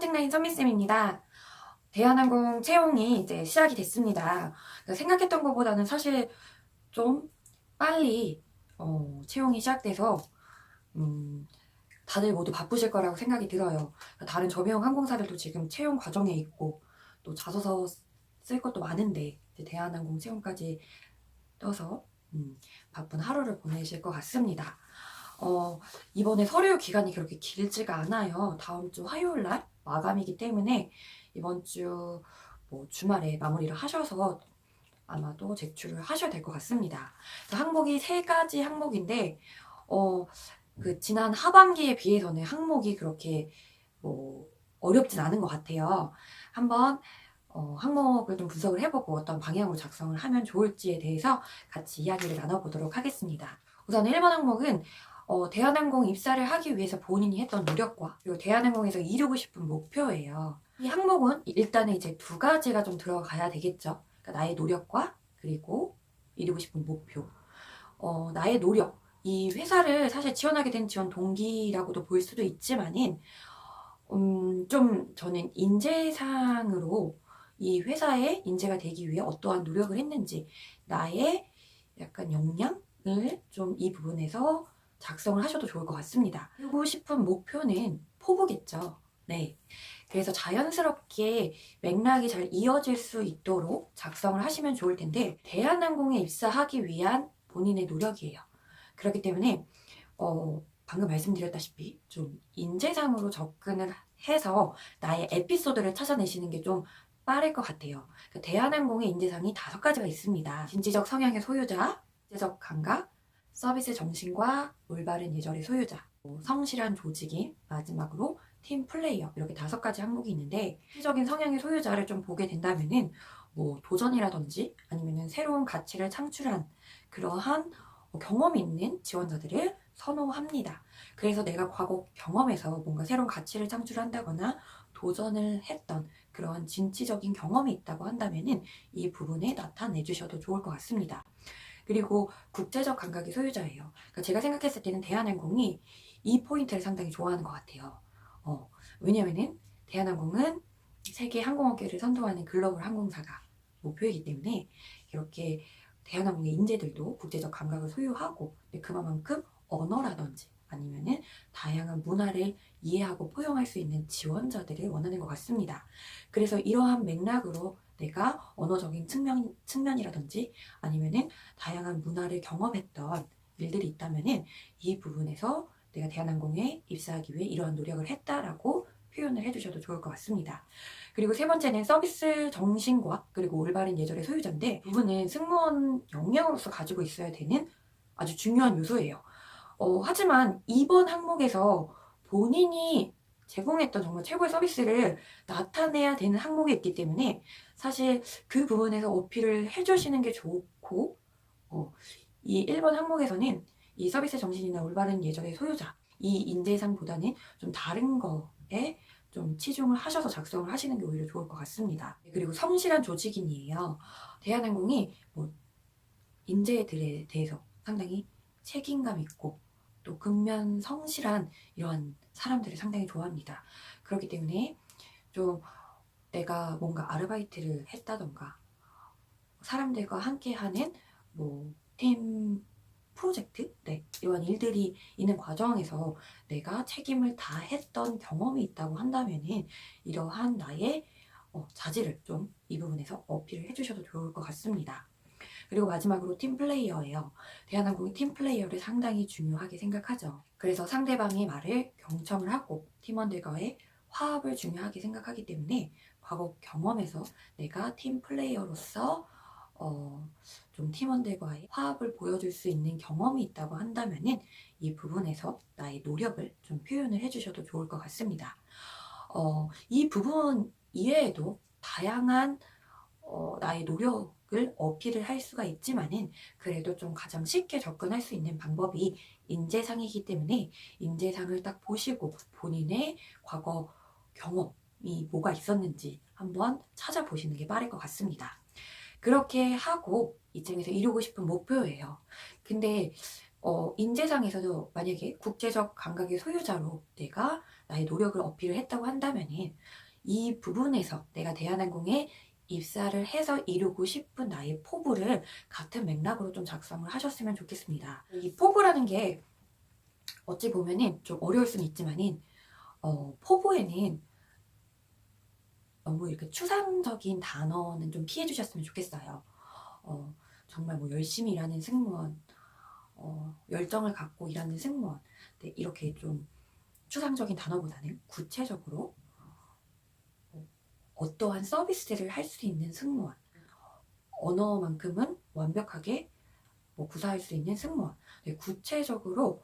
컨택라인 선미쌤입니다. 대한항공 채용이 이제 시작이 됐습니다. 생각했던 것보다는 사실 좀 빨리 채용이 시작돼서 다들 모두 바쁘실 거라고 생각이 들어요. 다른 저비용 항공사들도 지금 채용 과정에 있고 또 자소서 쓸 것도 많은데 이제 대한항공 채용까지 떠서 바쁜 하루를 보내실 것 같습니다. 이번에 서류 기간이 그렇게 길지가 않아요. 다음 주 화요일 날 마감이기 때문에 이번 주 뭐 주말에 마무리를 하셔서 아마도 제출을 하셔야 될 것 같습니다. 항목이 세 가지 항목인데 그 지난 하반기에 비해서는 항목이 그렇게 뭐 어렵진 않은 것 같아요. 한번 항목을 좀 분석을 해보고 어떤 방향으로 작성을 하면 좋을지에 대해서 같이 이야기를 나눠보도록 하겠습니다. 우선 1번 항목은 대한항공 입사를 하기 위해서 본인이 했던 노력과 그리고 대한항공에서 이루고 싶은 목표예요. 이 항목은 일단은 이제 두 가지가 좀 들어가야 되겠죠. 그러니까 나의 노력과 그리고 이루고 싶은 목표. 나의 노력. 이 회사를 사실 지원하게 된 지원 동기라고도 볼 수도 있지만은 좀 저는 인재상으로 이 회사에 인재가 되기 위해 어떠한 노력을 했는지 나의 약간 역량을 좀 이 부분에서 작성을 하셔도 좋을 것 같습니다. 이루고 싶은 목표는 포부겠죠. 네. 그래서 자연스럽게 맥락이 잘 이어질 수 있도록 작성을 하시면 좋을 텐데 대한항공에 입사하기 위한 본인의 노력이에요. 그렇기 때문에 방금 말씀드렸다시피 좀 인재상으로 접근을 해서 나의 에피소드를 찾아내시는 게 좀 빠를 것 같아요. 대한항공의 인재상이 5가지가 있습니다. 진취적 성향의 소유자, 인재적 감각, 서비스 정신과 올바른 예절의 소유자, 성실한 조직인, 마지막으로 팀 플레이어, 이렇게 5가지 항목이 있는데 진취적인 성향의 소유자를 좀 보게 된다면은 뭐 도전이라든지 아니면은 새로운 가치를 창출한 그러한 경험이 있는 지원자들을 선호합니다. 그래서 내가 과거 경험에서 뭔가 새로운 가치를 창출한다거나 도전을 했던 그런 진취적인 경험이 있다고 한다면은 이 부분에 나타내 주셔도 좋을 것 같습니다. 그리고 국제적 감각의 소유자예요. 그러니까 제가 생각했을 때는 대한항공이 이 포인트를 상당히 좋아하는 것 같아요. 왜냐면은 대한항공은 세계 항공업계를 선도하는 글로벌 항공사가 목표이기 때문에 이렇게 대한항공의 인재들도 국제적 감각을 소유하고 그만큼 언어라든지 아니면은 다양한 문화를 이해하고 포용할 수 있는 지원자들을 원하는 것 같습니다. 그래서 이러한 맥락으로 내가 언어적인 측면이라든지 아니면은 다양한 문화를 경험했던 일들이 있다면은 이 부분에서 내가 대한항공에 입사하기 위해 이러한 노력을 했다라고 표현을 해주셔도 좋을 것 같습니다. 그리고 세 번째는 서비스 정신과 그리고 올바른 예절의 소유자인데 부분은 승무원 역량으로서 가지고 있어야 되는 아주 중요한 요소예요. 하지만 이번 항목에서 본인이 제공했던 정말 최고의 서비스를 나타내야 되는 항목이 있기 때문에 사실 그 부분에서 어필을 해주시는 게 좋고 이 1번 항목에서는 이 서비스 정신이나 올바른 예절의 소유자 이 인재상보다는 좀 다른 거에 좀 치중을 하셔서 작성을 하시는 게 오히려 좋을 것 같습니다. 그리고 성실한 조직인이에요. 대한항공이 뭐 인재들에 대해서 상당히 책임감 있고 또 근면 성실한 이러한 사람들을 상당히 좋아합니다. 그렇기 때문에 좀 내가 뭔가 아르바이트를 했다던가 사람들과 함께하는 뭐 팀 프로젝트? 네, 이런 일들이 있는 과정에서 내가 책임을 다했던 경험이 있다고 한다면은 이러한 나의 자질을 좀 이 부분에서 어필을 해주셔도 좋을 것 같습니다. 그리고 마지막으로 팀 플레이어예요. 대한항공이 팀 플레이어를 상당히 중요하게 생각하죠. 그래서 상대방의 말을 경청을 하고 팀원들과의 화합을 중요하게 생각하기 때문에 과거 경험에서 내가 팀 플레이어로서 좀 팀원들과의 화합을 보여줄 수 있는 경험이 있다고 한다면은 이 부분에서 나의 노력을 좀 표현을 해주셔도 좋을 것 같습니다. 이 부분 이외에도 다양한 나의 노력을 어필을 할 수가 있지만은 그래도 좀 가장 쉽게 접근할 수 있는 방법이 인재상이기 때문에 인재상을 딱 보시고 본인의 과거 경험이 뭐가 있었는지 한번 찾아보시는 게 빠를 것 같습니다. 그렇게 하고 이쯤에서 이루고 싶은 목표예요. 근데 인재상에서도 만약에 국제적 감각의 소유자로 내가 나의 노력을 어필을 했다고 한다면은 이 부분에서 내가 대한항공에 입사를 해서 이루고 싶은 나의 포부를 같은 맥락으로 좀 작성을 하셨으면 좋겠습니다. 이 포부라는 게 어찌 보면은 좀 어려울 수는 있지만은 포부에는 너무 이렇게 추상적인 단어는 좀 피해 주셨으면 좋겠어요. 정말 뭐 열심히 일하는 승무원, 열정을 갖고 일하는 승무원, 네, 이렇게 좀 추상적인 단어보다는 구체적으로 어떠한 서비스를 할 수 있는 승무원, 언어만큼은 완벽하게 구사할 수 있는 승무원, 네, 구체적으로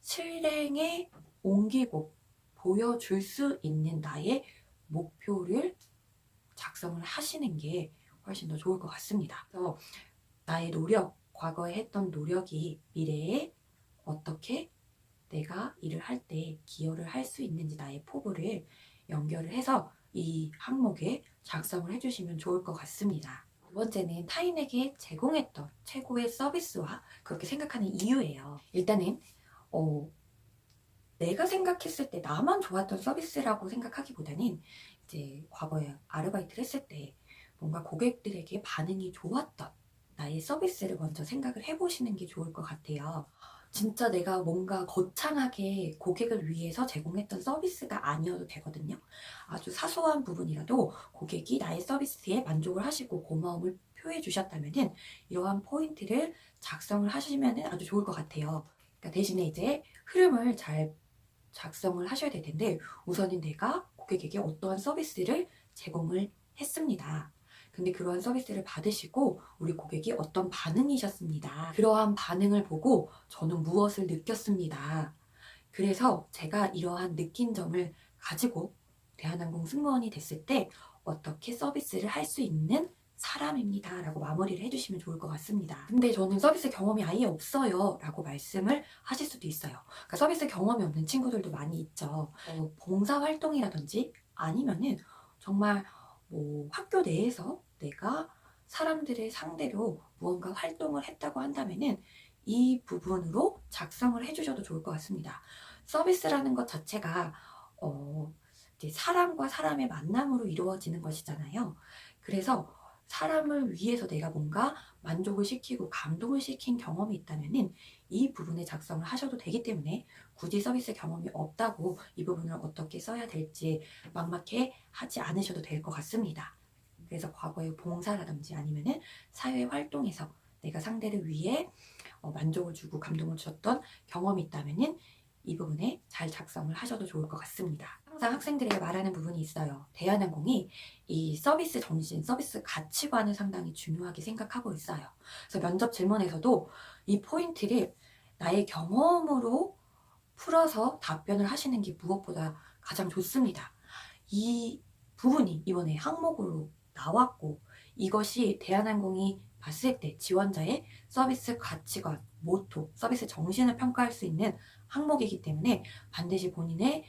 실행에 옮기고 보여줄 수 있는 나의 목표를 작성을 하시는 게 훨씬 더 좋을 것 같습니다. 그래서 나의 노력, 과거에 했던 노력이 미래에 어떻게 내가 일을 할 때 기여를 할 수 있는지 나의 포부를 연결을 해서 이 항목에 작성을 해주시면 좋을 것 같습니다. 두 번째는 타인에게 제공했던 최고의 서비스와 그렇게 생각하는 이유예요. 일단은 내가 생각했을 때 나만 좋았던 서비스라고 생각하기보다는 이제 과거에 아르바이트를 했을 때 뭔가 고객들에게 반응이 좋았던 나의 서비스를 먼저 생각을 해보시는 게 좋을 것 같아요. 진짜 내가 뭔가 거창하게 고객을 위해서 제공했던 서비스가 아니어도 되거든요. 아주 사소한 부분이라도 고객이 나의 서비스에 만족을 하시고 고마움을 표해 주셨다면은 이러한 포인트를 작성을 하시면 아주 좋을 것 같아요. 그러니까 대신에 이제 흐름을 잘 작성을 하셔야 될 텐데 우선은 내가 고객에게 어떠한 서비스를 제공을 했습니다. 근데 그러한 서비스를 받으시고 우리 고객이 어떤 반응이셨습니다. 그러한 반응을 보고 저는 무엇을 느꼈습니다. 그래서 제가 이러한 느낀 점을 가지고 대한항공 승무원이 됐을 때 어떻게 서비스를 할 수 있는 사람입니다 라고 마무리를 해주시면 좋을 것 같습니다. 근데 저는 서비스 경험이 아예 없어요 라고 말씀을 하실 수도 있어요. 그러니까 서비스 경험이 없는 친구들도 많이 있죠. 봉사활동이라든지 아니면은 정말 학교 내에서 내가 사람들의 상대로 무언가 활동을 했다고 한다면은 이 부분으로 작성을 해주셔도 좋을 것 같습니다. 서비스라는 것 자체가 이제 사람과 사람의 만남으로 이루어지는 것이잖아요. 그래서 사람을 위해서 내가 뭔가 만족을 시키고 감동을 시킨 경험이 있다면은 이 부분에 작성을 하셔도 되기 때문에 굳이 서비스 경험이 없다고 이 부분을 어떻게 써야 될지 막막해 하지 않으셔도 될 것 같습니다. 그래서 과거의 봉사라든지 아니면은 사회 활동에서 내가 상대를 위해 만족을 주고 감동을 주었던 경험이 있다면은 이 부분에 잘 작성을 하셔도 좋을 것 같습니다. 항상 학생들에게 말하는 부분이 있어요. 대한항공이 이 서비스 정신, 서비스 가치관을 상당히 중요하게 생각하고 있어요. 그래서 면접 질문에서도 이 포인트를 나의 경험으로 풀어서 답변을 하시는 게 무엇보다 가장 좋습니다. 이 부분이 이번에 항목으로 나왔고 이것이 대한항공이 봤을 때 지원자의 서비스 가치관, 모토, 서비스 정신을 평가할 수 있는 항목이기 때문에 반드시 본인의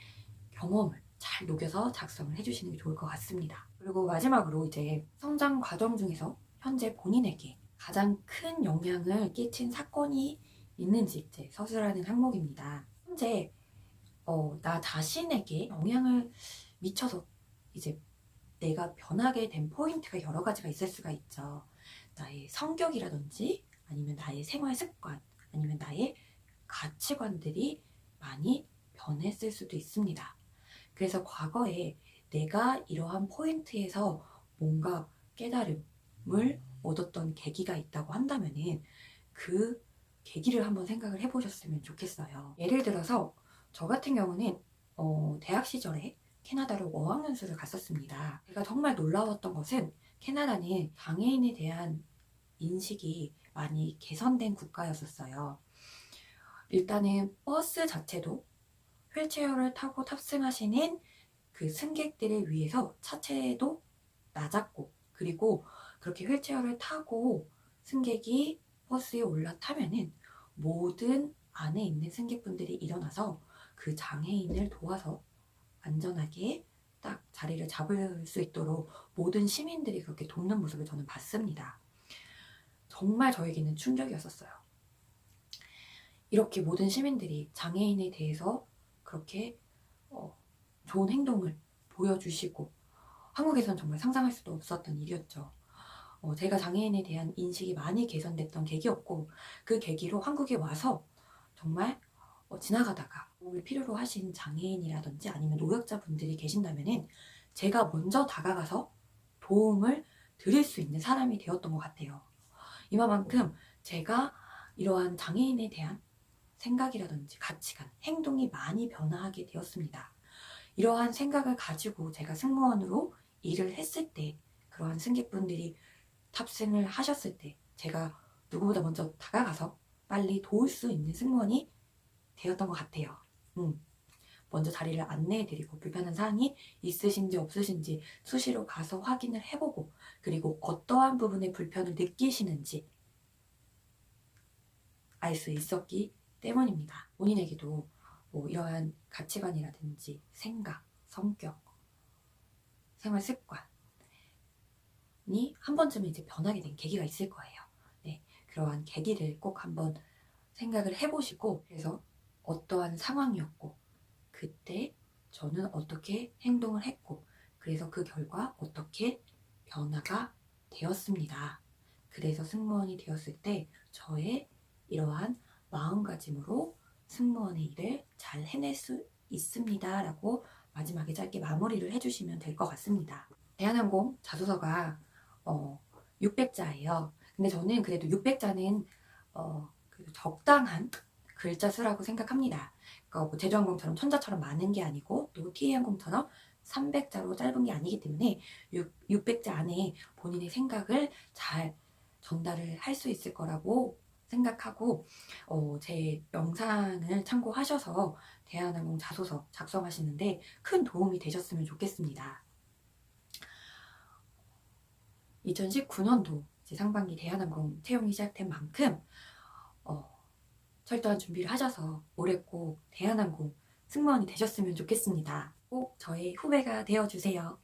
경험을 잘 녹여서 작성을 해주시는 게 좋을 것 같습니다. 그리고 마지막으로 이제 성장 과정 중에서 현재 본인에게 가장 큰 영향을 끼친 사건이 있는지 이제 서술하는 항목입니다. 현재 나 자신에게 영향을 미쳐서 이제 내가 변하게 된 포인트가 여러 가지가 있을 수가 있죠. 나의 성격이라든지 아니면 나의 생활 습관 아니면 나의 가치관들이 많이 변했을 수도 있습니다. 그래서 과거에 내가 이러한 포인트에서 뭔가 깨달음을 얻었던 계기가 있다고 한다면은 그 계기를 한번 생각을 해보셨으면 좋겠어요. 예를 들어서 저 같은 경우는 대학 시절에 캐나다로 어학연수를 갔었습니다. 제가 정말 놀라웠던 것은 캐나다는 장애인에 대한 인식이 많이 개선된 국가였었어요. 일단은 버스 자체도 휠체어를 타고 탑승하시는 그 승객들을 위해서 차체도 낮았고 그리고 그렇게 휠체어를 타고 승객이 버스에 올라타면은 모든 안에 있는 승객분들이 일어나서 그 장애인을 도와서 안전하게 딱 자리를 잡을 수 있도록 모든 시민들이 그렇게 돕는 모습을 저는 봤습니다. 정말 저에게는 충격이었었어요. 이렇게 모든 시민들이 장애인에 대해서 그렇게 좋은 행동을 보여주시고, 한국에서는 정말 상상할 수도 없었던 일이었죠. 제가 장애인에 대한 인식이 많이 개선됐던 계기였고, 그 계기로 한국에 와서 정말 지나가다가 도움을 필요로 하신 장애인이라든지 아니면 노약자분들이 계신다면은 제가 먼저 다가가서 도움을 드릴 수 있는 사람이 되었던 것 같아요. 이만큼 제가 이러한 장애인에 대한 생각이라든지 가치관, 행동이 많이 변화하게 되었습니다. 이러한 생각을 가지고 제가 승무원으로 일을 했을 때, 그러한 승객분들이 탑승을 하셨을 때 제가 누구보다 먼저 다가가서 빨리 도울 수 있는 승무원이 되었던 것 같아요. 먼저 자리를 안내해드리고 불편한 사항이 있으신지 없으신지 수시로 가서 확인을 해보고, 그리고 어떠한 부분에 불편을 느끼시는지 알 수 있었기 때문입니다. 본인에게도 뭐 이러한 가치관이라든지 생각, 성격, 생활 습관이 한 번쯤은 이제 변하게 된 계기가 있을 거예요. 네, 그러한 계기를 꼭 한번 생각을 해보시고, 그래서 어떠한 상황이었고 그때 저는 어떻게 행동을 했고, 그래서 그 결과 어떻게 변화가 되었습니다. 그래서 승무원이 되었을 때 저의 이러한 마음가짐으로 승무원의 일을 잘 해낼 수 있습니다 라고 마지막에 짧게 마무리를 해주시면 될 것 같습니다. 대한항공 자소서가 600자예요. 근데 저는 그래도 600자는 적당한 글자 수라고 생각합니다. 그러니까 뭐 제주항공처럼 천자처럼 많은 게 아니고 또 TA항공처럼 300자로 짧은 게 아니기 때문에 600자 안에 본인의 생각을 잘 전달을 할 수 있을 거라고 생각하고, 제 영상을 참고하셔서 대한항공 자소서 작성하시는데 큰 도움이 되셨으면 좋겠습니다. 2019년도 상반기 대한항공 채용이 시작된 만큼 철저한 준비를 하셔서 올해 꼭 대한항공 승무원이 되셨으면 좋겠습니다. 꼭 저의 후배가 되어주세요.